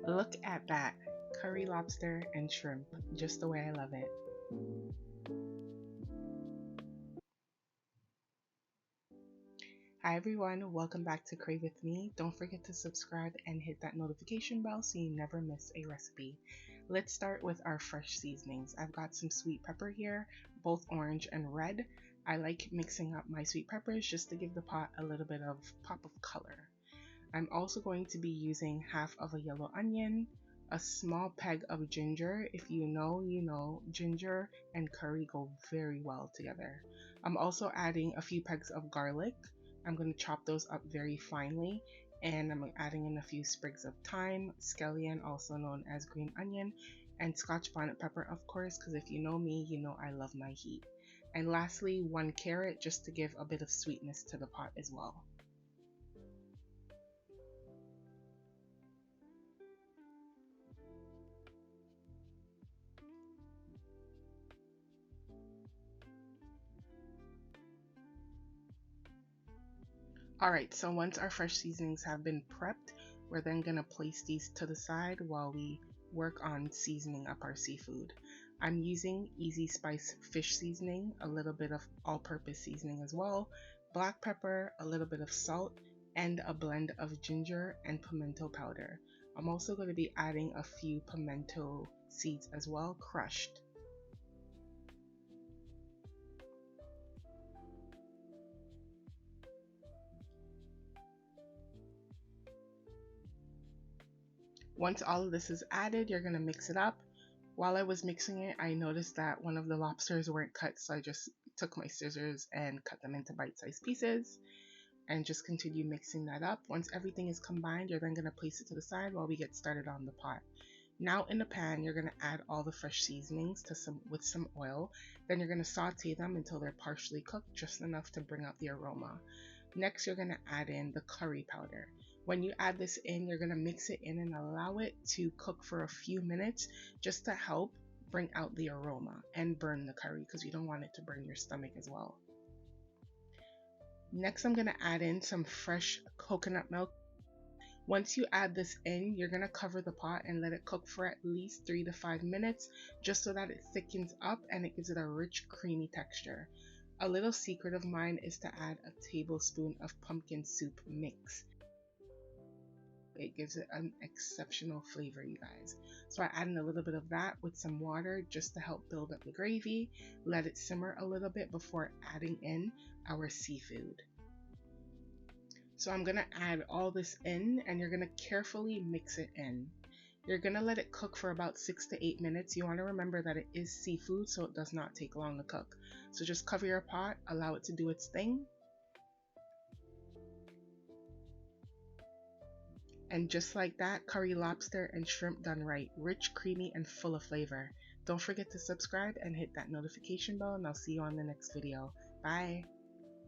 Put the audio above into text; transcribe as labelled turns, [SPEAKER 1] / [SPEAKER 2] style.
[SPEAKER 1] Look at that, curry lobster and shrimp, just the way I love it. Hi everyone, welcome back to Crave With Me. Don't forget to subscribe and hit that notification bell so you never miss a recipe. Let's start with our fresh seasonings. I've got some sweet pepper here, both orange and red. I like mixing up my sweet peppers just to give the pot a little bit of pop of color. I'm also going to be using half of a yellow onion, a small peg of ginger. If you know, you know, ginger and curry go very well together. I'm also adding a few pegs of garlic. I'm going to chop those up very finely, and I'm adding in a few sprigs of thyme, skellion, also known as green onion, and Scotch bonnet pepper, of course, because if you know me, you know I love my heat. And lastly, 1 carrot just to give a bit of sweetness to the pot as well. Alright, so once our fresh seasonings have been prepped, we're then going to place these to the side while we work on seasoning up our seafood. I'm using Easi Spice fish seasoning, a little bit of all-purpose seasoning as well, black pepper, a little bit of salt, and a blend of ginger and pimento powder. I'm also going to be adding a few pimento seeds as well, crushed. Once all of this is added, you're going to mix it up. While I was mixing it, I noticed that one of the lobsters weren't cut, so I just took my scissors and cut them into bite-sized pieces and just continue mixing that up. Once everything is combined, you're then going to place it to the side while we get started on the pot. Now in the pan, you're going to add all the fresh seasonings with some oil. Then you're going to saute them until they're partially cooked, just enough to bring out the aroma. Next, you're going to add in the curry powder. When you add this in, you're going to mix it in and allow it to cook for a few minutes just to help bring out the aroma and burn the curry because you don't want it to burn your stomach as well. Next, I'm going to add in some fresh coconut milk. Once you add this in, you're going to cover the pot and let it cook for at least 3 to 5 minutes just so that it thickens up and it gives it a rich, creamy texture. A little secret of mine is to add a tablespoon of pumpkin soup mix. It gives it an exceptional flavor, you guys. So I add in a little bit of that with some water just to help build up the gravy. Let it simmer a little bit before adding in our seafood. So I'm going to add all this in and you're going to carefully mix it in. You're going to let it cook for about 6 to 8 minutes. You want to remember that it is seafood, so it does not take long to cook. So just cover your pot, allow it to do its thing. And just like that, curry lobster and shrimp done right. Rich, creamy, and full of flavor. Don't forget to subscribe and hit that notification bell, and I'll see you on the next video. Bye!